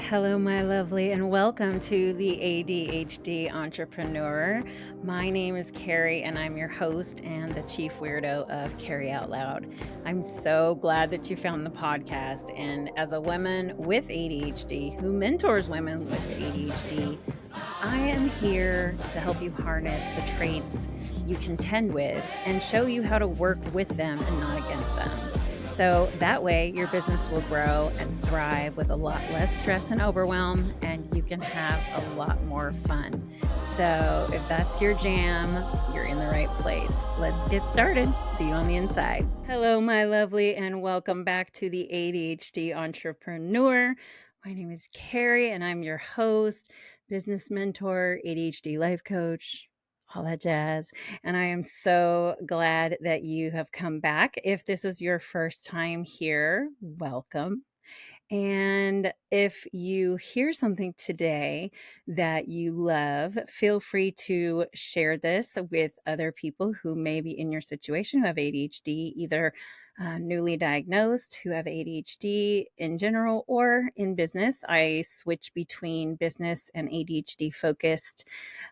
Hello, my lovely, and welcome to the ADHD Entrepreneur. My name is Carrie, and I'm your host and the chief weirdo of Carrie Out Loud. I'm so glad that you found the podcast. And as a woman with ADHD who mentors women with ADHD, I am here to help you harness the traits you contend with and show you how to work with them and not against them. So that way your business will grow and thrive with a lot less stress and overwhelm, and you can have a lot more fun. So if that's your jam, you're in the right place. Let's get started. See you on the inside. Hello, my lovely, and welcome back to the ADHD Entrepreneur. My name is Carrie, and I'm your host, business mentor, ADHD life coach, all that jazz. And I am so glad that you have come back. If this is your first time here, welcome. And if you hear something today that you love, feel free to share this with other people who may be in your situation who have ADHD, either newly diagnosed, who have ADHD in general or in business. I switch between business and ADHD focused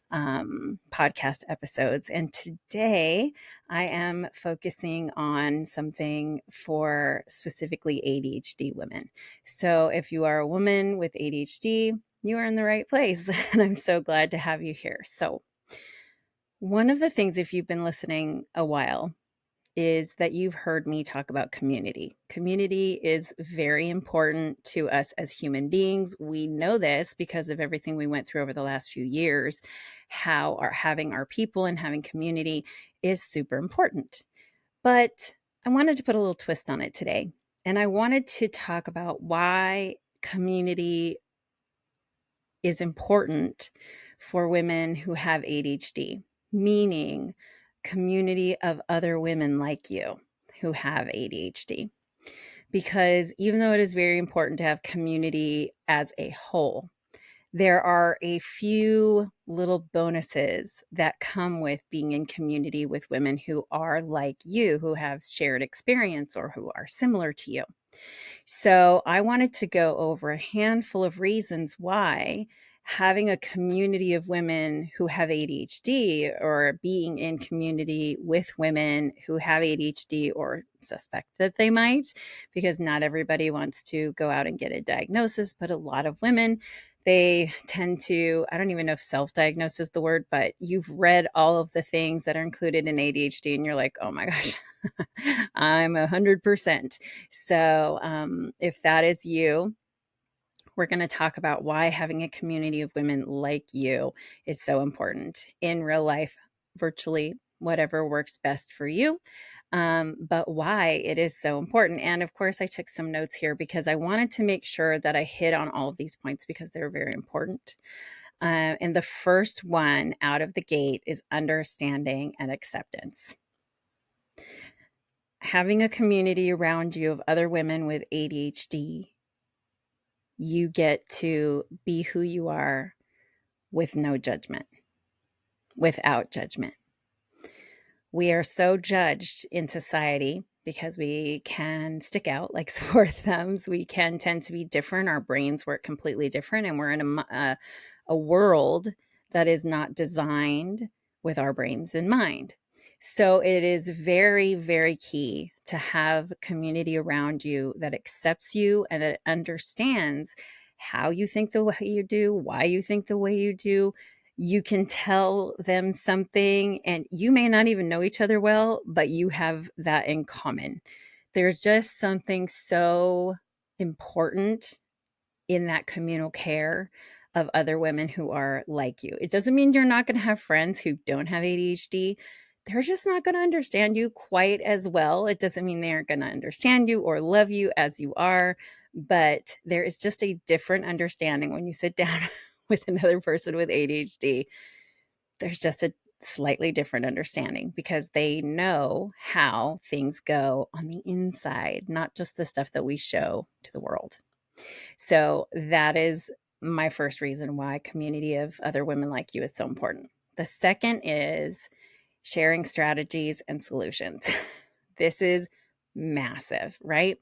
podcast episodes. And today I am focusing on something for specifically ADHD women. So if you are a woman with ADHD, you are in the right place. And I'm so glad to have you here. So one of the things, if you've been listening a while, is that you've heard me talk about community. Community is very important to us as human beings. We know this because of everything we went through over the last few years, how having our people and having community is super important. But I wanted to put a little twist on it today. And I wanted to talk about why community is important for women who have ADHD, meaning community of other women like you who have ADHD. Because even though it is very important to have community as a whole, there are a few little bonuses that come with being in community with women who are like you, who have shared experience or who are similar to you. So I wanted to go over a handful of reasons why having a community of women who have ADHD, or being in community with women who have ADHD or suspect that they might, because not everybody wants to go out and get a diagnosis, but a lot of women, they tend to, I don't even know if self-diagnose is the word, but you've read all of the things that are included in ADHD and you're like, oh my gosh, I'm 100%. So if that is you, we're going to talk about why having a community of women like you is so important in real life, virtually, whatever works best for you, but why it is so important. And of course, I took some notes here because I wanted to make sure that I hit on all of these points because they're very important. And the first one out of the gate is understanding and acceptance. Having a community around you of other women with ADHD, you get to be who you are with no judgment, without judgment. We are so judged in society because we can stick out like sore thumbs. We can tend to be different. Our brains work completely different, and we're in a world that is not designed with our brains in mind. So it is very, very key to have community around you that accepts you and that understands how you think the way you do, why you think the way you do. You can tell them something, and you may not even know each other well, but you have that in common. There's just something so important in that communal care of other women who are like you. It doesn't mean you're not going to have friends who don't have ADHD. They're just not going to understand you quite as well. It doesn't mean they aren't going to understand you or love you as you are, but there is just a different understanding when you sit down with another person with ADHD. There's just a slightly different understanding because they know how things go on the inside, not just the stuff that we show to the world. So that is my first reason why community of other women like you is so important. The second is sharing strategies and solutions. This is massive, right?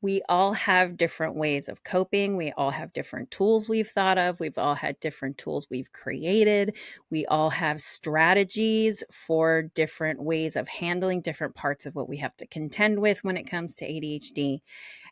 we all have different ways of coping. We all have different tools we've thought of. We've all had different tools we've created. We all have strategies for different ways of handling different parts of what we have to contend with when it comes to ADHD.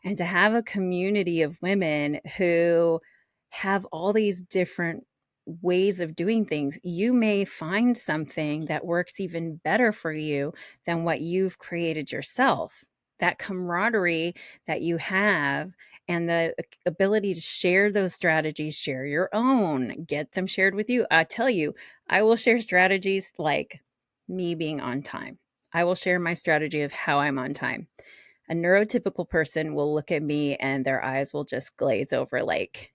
And to have a community of women who have all these different ways of doing things, you may find something that works even better for you than what you've created yourself. That camaraderie that you have and the ability to share those strategies, share your own, get them shared with you. I tell you, I will share strategies like me being on time. I will share my strategy of how I'm on time. A neurotypical person will look at me and their eyes will just glaze over like,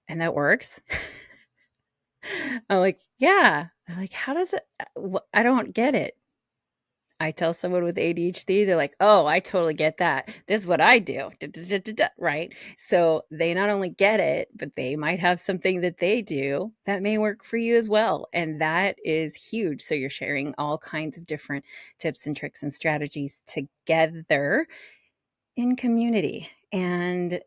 and that works. I'm like, yeah. I'm like, how does it? I don't get it. I tell someone with ADHD, they're like, oh, I totally get that. This is what I do. Da, da, da, da, da, right? So they not only get it, but they might have something that they do that may work for you as well. And that is huge. So you're sharing all kinds of different tips and tricks and strategies together in community. And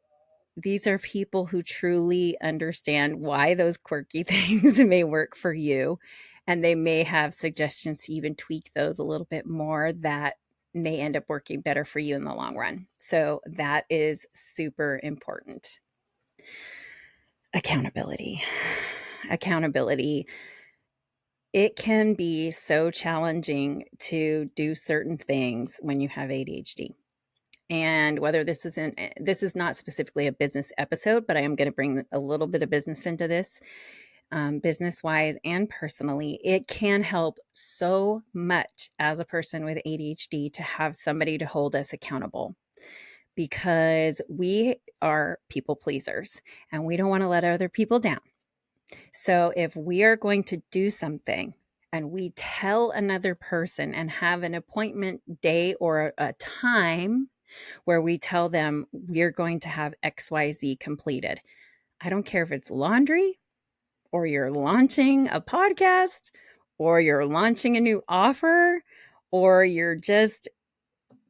these are people who truly understand why those quirky things may work for you. And they may have suggestions to even tweak those a little bit more that may end up working better for you in the long run. So that is super important. Accountability. Accountability. It can be so challenging to do certain things when you have ADHD. And whether this is not specifically a business episode, but I am going to bring a little bit of business into this, business wise and personally. It can help so much as a person with ADHD to have somebody to hold us accountable, because we are people pleasers and we don't want to let other people down. So if we are going to do something and we tell another person and have an appointment day or a time where we tell them we're going to have XYZ completed. I don't care if it's laundry or you're launching a podcast or you're launching a new offer or you're just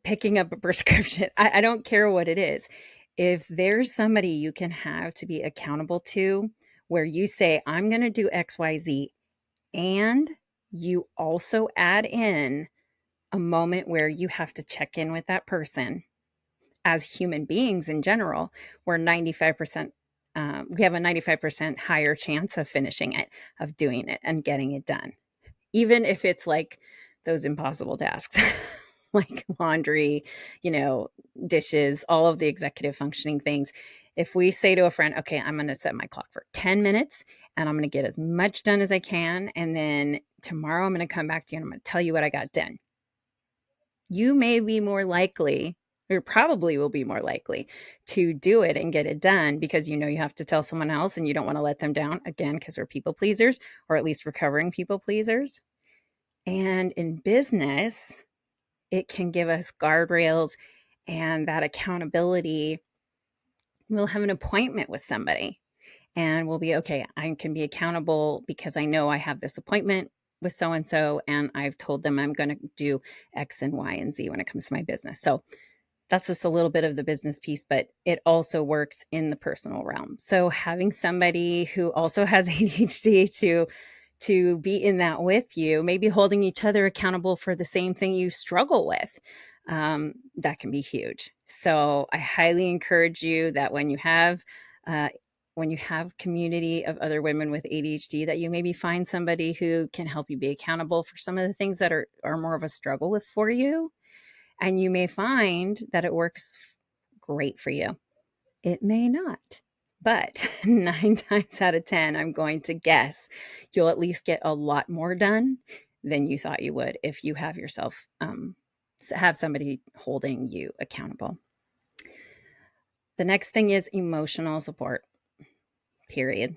picking up a prescription. I don't care what it is. If there's somebody you can have to be accountable to where you say, I'm going to do XYZ, and you also add in a moment where you have to check in with that person. As human beings in general, we're 95%, we have a 95% higher chance of finishing it, of doing it and getting it done. Even if it's like those impossible tasks, like laundry, dishes, all of the executive functioning things. If we say to a friend, okay, I'm going to set my clock for 10 minutes and I'm going to get as much done as I can. And then tomorrow I'm going to come back to you and I'm going to tell you what I got done. You may be more likely, or probably will be more likely, to do it and get it done because you have to tell someone else and you don't want to let them down, again, because we're people pleasers, or at least recovering people pleasers. And in business, it can give us guardrails and that accountability. We'll have an appointment with somebody and we'll be, okay, I can be accountable because I know I have this appointment with so-and-so and I've told them I'm going to do X and Y and Z when it comes to my business. So that's just a little bit of the business piece, but it also works in the personal realm. So having somebody who also has ADHD to be in that with you, maybe holding each other accountable for the same thing you struggle with, that can be huge. So I highly encourage you that when you have community of other women with ADHD, that you maybe find somebody who can help you be accountable for some of the things that are more of a struggle with for you. And you may find that it works great for you. It may not, but 9 times out of 10, I'm going to guess you'll at least get a lot more done than you thought you would if you have yourself, have somebody holding you accountable. The next thing is emotional support, period.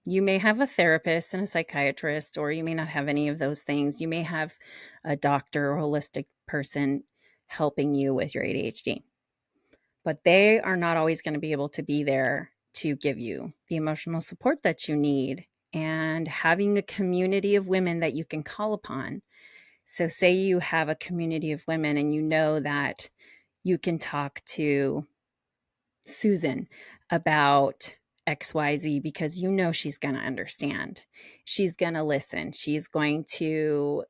You may have a therapist and a psychiatrist, or you may not have any of those things. You may have a doctor or holistic person helping you with your ADHD, but they are not always going to be able to be there to give you the emotional support that you need. And having a community of women that you can call upon. So say you have a community of women and you know that you can talk to Susan about XYZ because you know she's going to understand. She's going to listen. She's going to,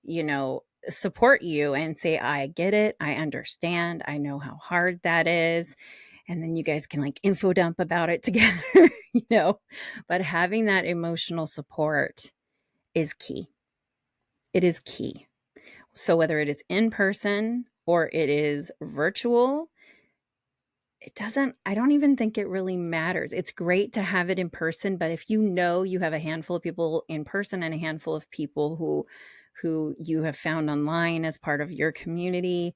support you and say, I get it. I understand. I know how hard that is. And then you guys can like info dump about it together, you know. But having that emotional support is key. It is key. So whether it is in person or it is virtual, I don't even think it really matters. It's great to have it in person, but if you know you have a handful of people in person and a handful of people who you have found online as part of your community,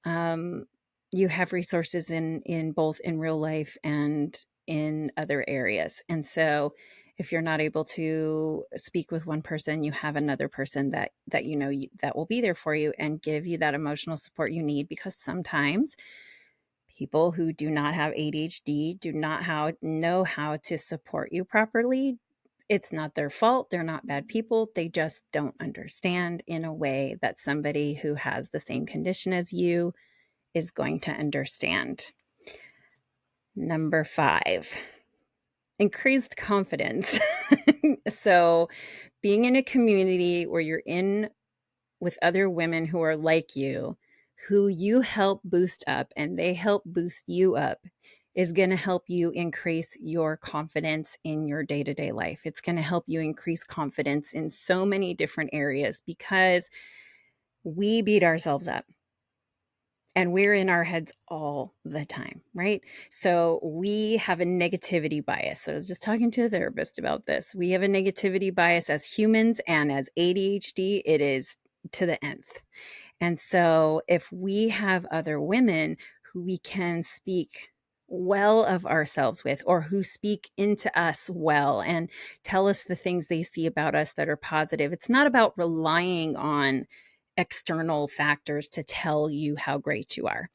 you have resources in both in real life and in other areas. And so if you're not able to speak with one person, you have another person that that will be there for you and give you that emotional support you need, because sometimes people who do not have ADHD do not know how to support you properly. It's not their fault. They're not bad people. They just don't understand in a way that somebody who has the same condition as you is going to understand. Number 5, increased confidence. So being in a community where you're in with other women who are like you, who you help boost up and they help boost you up, is going to help you increase your confidence in your day-to-day life. It's going to help you increase confidence in so many different areas, because we beat ourselves up and we're in our heads all the time, right? So we have a negativity bias. So I was just talking to a therapist about this. We have a negativity bias as humans, and as ADHD, it is to the nth. And so if we have other women who we can speak well of ourselves with, or who speak into us well and tell us the things they see about us that are positive, it's not about relying on external factors to tell you how great you are.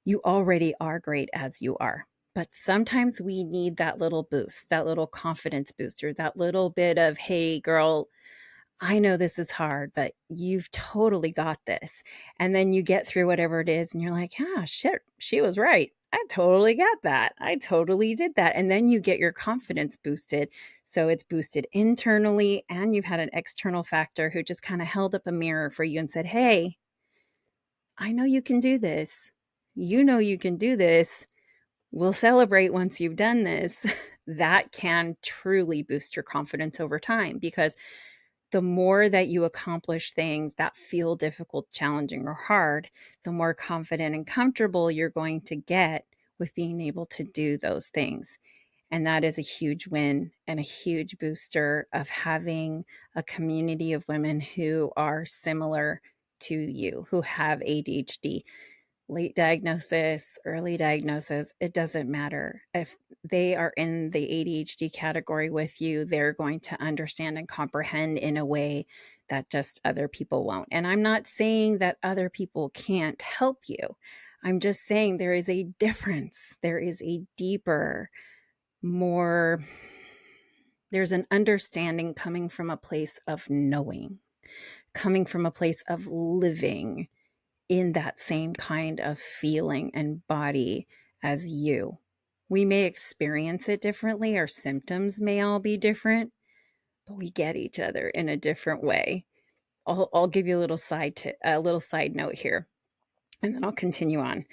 You already are great as you are. But sometimes we need that little boost, that little confidence booster, that little bit of, hey, girl, I know this is hard, but you've totally got this. And then you get through whatever it is and you're like, ah, shit, she was right. I totally got that. I totally did that. And then you get your confidence boosted. So it's boosted internally, and you've had an external factor who just kind of held up a mirror for you and said, hey, I know you can do this. You know you can do this. We'll celebrate once you've done this. That can truly boost your confidence over time, because the more that you accomplish things that feel difficult, challenging, or hard, the more confident and comfortable you're going to get with being able to do those things. And that is a huge win and a huge booster of having a community of women who are similar to you, who have ADHD. Late diagnosis, early diagnosis, it doesn't matter. If they are in the ADHD category with you, they're going to understand and comprehend in a way that just other people won't. And I'm not saying that other people can't help you. I'm just saying there is a difference. There is a deeper, more, there's an understanding coming from a place of knowing, coming from a place of living in that same kind of feeling and body as you. We may experience it differently. Our symptoms may all be different, but we get each other in a different way. I'll give you a little side note here, and then I'll continue on.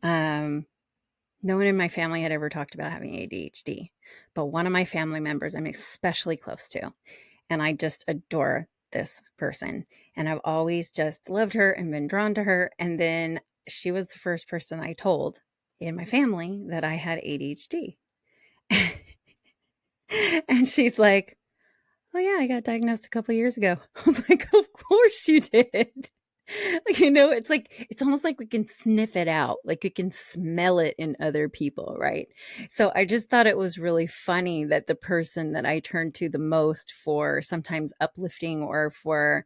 No one in my family had ever talked about having ADHD, but one of my family members I'm especially close to, and I just adore this person. And I've always just loved her and been drawn to her. And then she was the first person I told in my family that I had ADHD. And she's like, oh yeah, I got diagnosed a couple of years ago. I was like, of course you did. Like, it's almost like we can sniff it out, like we can smell it in other people, right? So I just thought it was really funny that the person that I turned to the most for sometimes uplifting or for,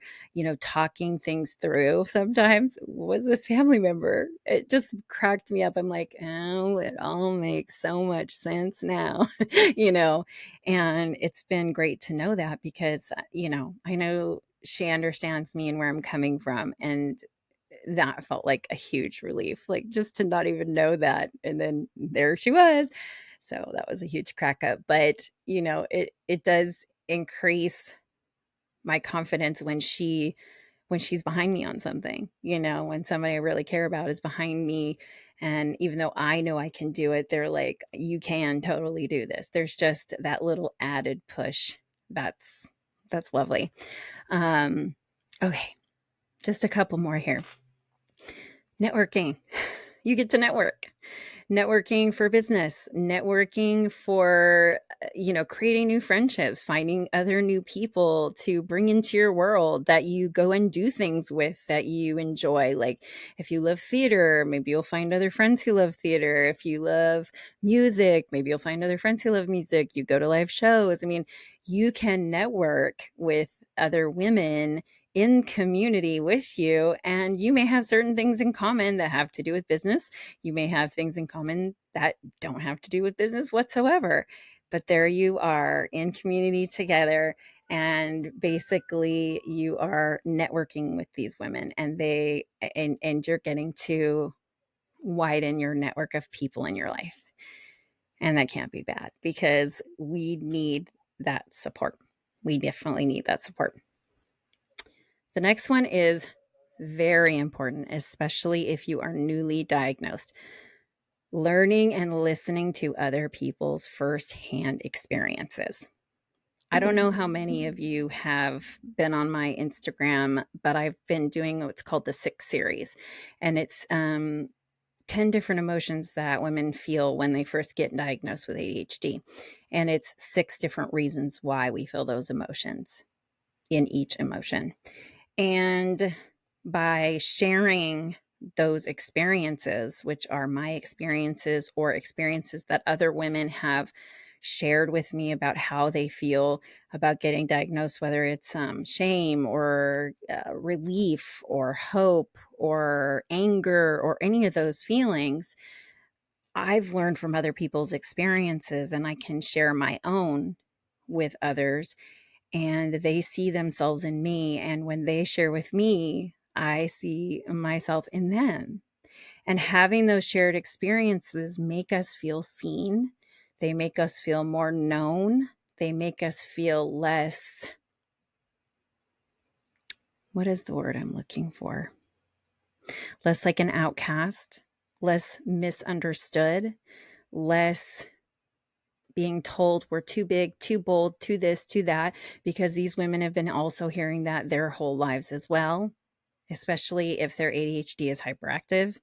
talking things through sometimes was this family member. It just cracked me up. I'm like, oh, it all makes so much sense now, you know? And it's been great to know that, because, I know she understands me and where I'm coming from. And that felt like a huge relief, like just to not even know that. And then there she was. So that was a huge crack up. But, it does increase my confidence when she's behind me on something, when somebody I really care about is behind me. And even though I know I can do it, they're like, you can totally do this. There's just that little added push. That's lovely. Okay, just a couple more here. Networking. You get to network. Networking for business, networking for, creating new friendships, finding other new people to bring into your world that you go and do things with that you enjoy. Like if you love theater, maybe you'll find other friends who love theater. If you love music, maybe you'll find other friends who love music. You go to live shows. I mean, you can network with other women in community with you, and you may have certain things in common that have to do with business. You may have things in common that don't have to do with business whatsoever, but there you are in community together, and basically you are networking with these women, and you're getting to widen your network of people in your life. And that can't be bad, because we need that support. We definitely need that support. The next one is very important, especially if you are newly diagnosed. Learning and listening to other people's firsthand experiences. I don't know how many of you have been on my Instagram, but I've been doing what's called the 6 series. And it's 10 different emotions that women feel when they first get diagnosed with ADHD. And it's 6 different reasons why we feel those emotions in each emotion. And by sharing those experiences, which are my experiences or experiences that other women have shared with me about how they feel about getting diagnosed, whether it's shame or relief or hope or anger or any of those feelings, I've learned from other people's experiences, and I can share my own with others, and they see themselves in me. And when they share with me, I see myself in them. And having those shared experiences make us feel seen. They make us feel more known. They make us feel less, what is the word I'm looking for? Less like an outcast, less misunderstood, less being told we're too big, too bold, too this, too that, because these women have been also hearing that their whole lives as well, especially if their ADHD is hyperactive,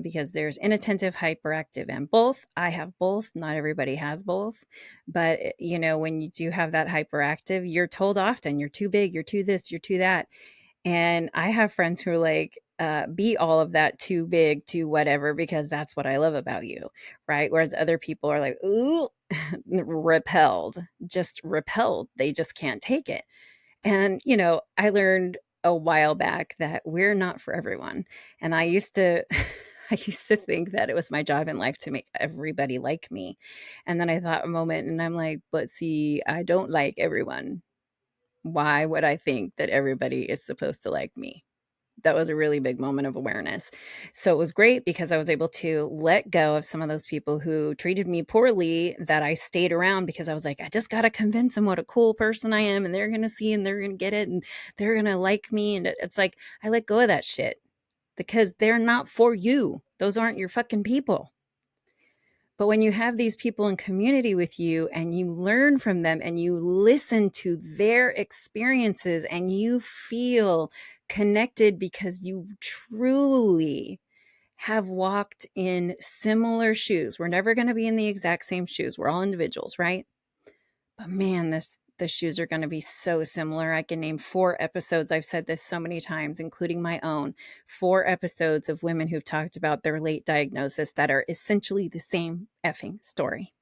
because there's inattentive, hyperactive, and both. I have both. Not everybody has both. But, when you do have that hyperactive, you're told often you're too big, you're too this, you're too that. And I have friends who are like, be all of that, too big, too whatever, because that's what I love about you, right? Whereas other people are like, ooh, repelled, just repelled. They just can't take it. And, I learned a while back that we're not for everyone. And I used to I used to think that it was my job in life to make everybody like me. And then I thought a moment, and I'm like, but see, I don't like everyone. Why would I think that everybody is supposed to like me? That was a really big moment of awareness. So it was great because I was able to let go of some of those people who treated me poorly, that I stayed around because I was like, I just got to convince them what a cool person I am, and they're going to see, and they're going to get it, and they're going to like me. And it's like, I let go of that shit because they're not for you. Those aren't your fucking people. But when you have these people in community with you, and you learn from them, and you listen to their experiences, and you feel connected because you truly have walked in similar shoes. We're never going to be in the exact same shoes. We're all individuals, right? But man, the shoes are going to be so similar. I can name 4 episodes. I've said this so many times, including my own. 4 episodes of women who've talked about their late diagnosis that are essentially the same effing story.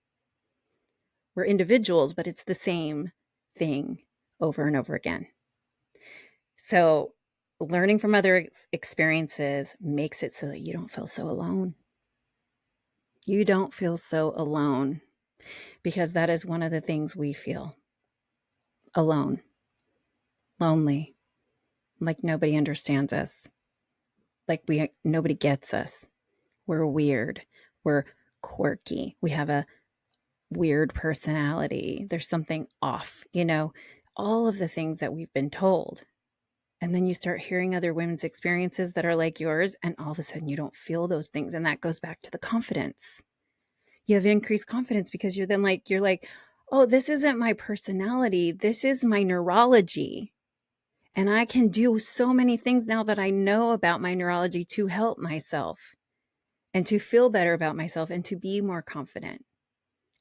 We're individuals, but it's the same thing over and over again. So learning from other experiences makes it so that you don't feel so alone. You don't feel so alone, because that is one of the things we feel: alone, lonely, like nobody understands us. like nobody gets us. We're weird. We're quirky. We have a weird personality. There's something off, all of the things that we've been told. And then you start hearing other women's experiences that are like yours, and all of a sudden you don't feel those things. And that goes back to the confidence. You have increased confidence because you're like, oh, this isn't my personality. This is my neurology. And I can do so many things now that I know about my neurology to help myself and to feel better about myself and to be more confident.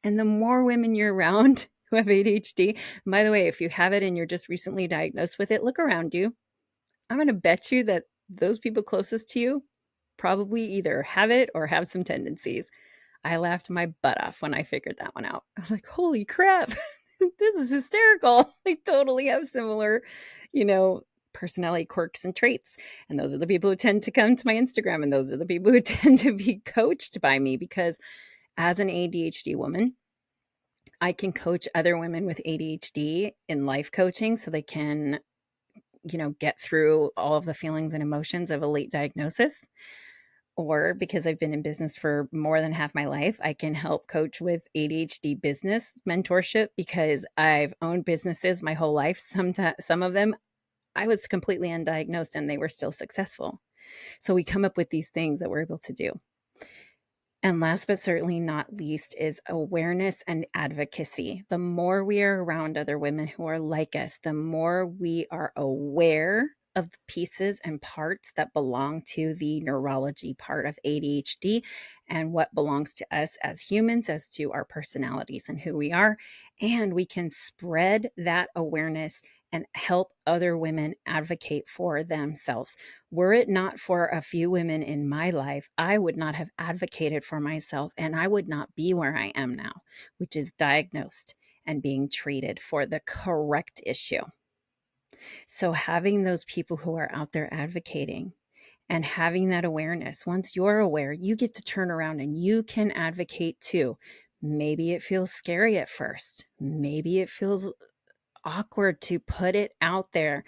And the more women you're around who have ADHD, and by the way, if you have it and you're just recently diagnosed with it, look around you. I'm going to bet you that those people closest to you probably either have it or have some tendencies. I laughed my butt off when I figured that one out. I was like, holy crap, this is hysterical. They totally have similar, personality quirks and traits. And those are the people who tend to come to my Instagram. And those are the people who tend to be coached by me, because as an ADHD woman, I can coach other women with ADHD in life coaching so they can, get through all of the feelings and emotions of a late diagnosis. Or because I've been in business for more than half my life, I can help coach with ADHD business mentorship, because I've owned businesses my whole life. Some of them I was completely undiagnosed and they were still successful. So we come up with these things that we're able to do. And last but certainly not least is awareness and advocacy. The more we are around other women who are like us, the more we are aware of the pieces and parts that belong to the neurology part of ADHD and what belongs to us as humans, as to our personalities and who we are. And we can spread that awareness and help other women advocate for themselves. Were it not for a few women in my life, I would not have advocated for myself, and I would not be where I am now, which is diagnosed and being treated for the correct issue. So having those people who are out there advocating and having that awareness, once you're aware, you get to turn around and you can advocate too. Maybe it feels scary at first. Maybe it feels awkward to put it out there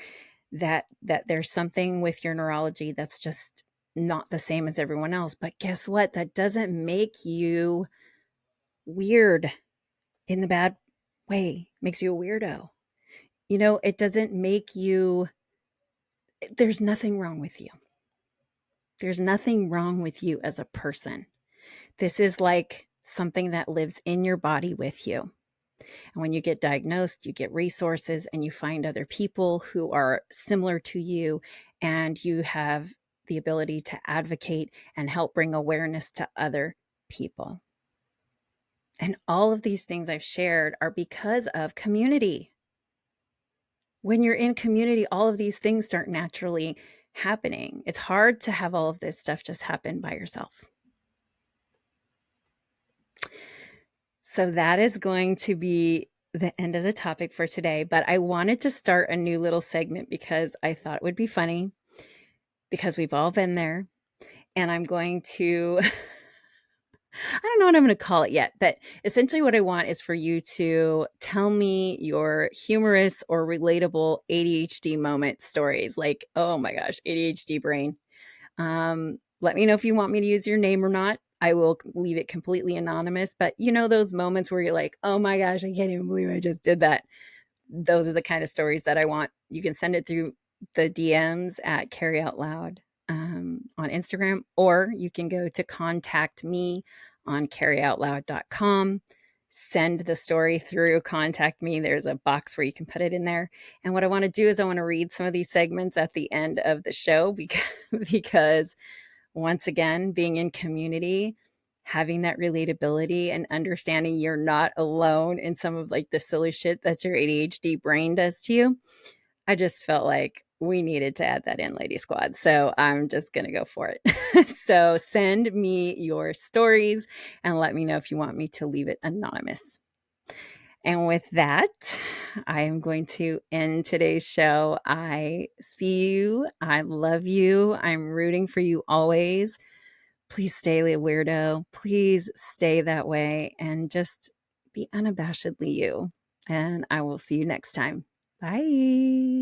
that there's something with your neurology that's just not the same as everyone else. But guess what? That doesn't make you weird in the bad way. It makes you a weirdo. It doesn't make you, there's nothing wrong with you. There's nothing wrong with you as a person. This is like something that lives in your body with you. And when you get diagnosed, you get resources and you find other people who are similar to you, and you have the ability to advocate and help bring awareness to other people. And all of these things I've shared are because of community. When you're in community, all of these things start naturally happening. It's hard to have all of this stuff just happen by yourself. So that is going to be the end of the topic for today. But I wanted to start a new little segment because I thought it would be funny, because we've all been there. And I'm going to, I don't know what I'm going to call it yet, but essentially what I want is for you to tell me your humorous or relatable ADHD moment stories. Like, oh my gosh, ADHD brain. Let me know if you want me to use your name or not. I will leave it completely anonymous. But those moments where you're like, oh my gosh, I can't even believe I just did that. Those are the kind of stories that I want. You can send it through the DMs at Carry Out Loud on Instagram, or you can go to contact me on carryoutloud.com. Send the story through contact me. There's a box where you can put it in there. And what I want to do is I want to read some of these segments at the end of the show because once again, being in community, having that relatability and understanding you're not alone in some of like the silly shit that your ADHD brain does to you. I just felt like we needed to add that in, Lady Squad. So I'm just going to go for it. So send me your stories and let me know if you want me to leave it anonymous. And with that, I am going to end today's show. I see you. I love you. I'm rooting for you always. Please stay a weirdo. Please stay that way and just be unabashedly you. And I will see you next time. Bye.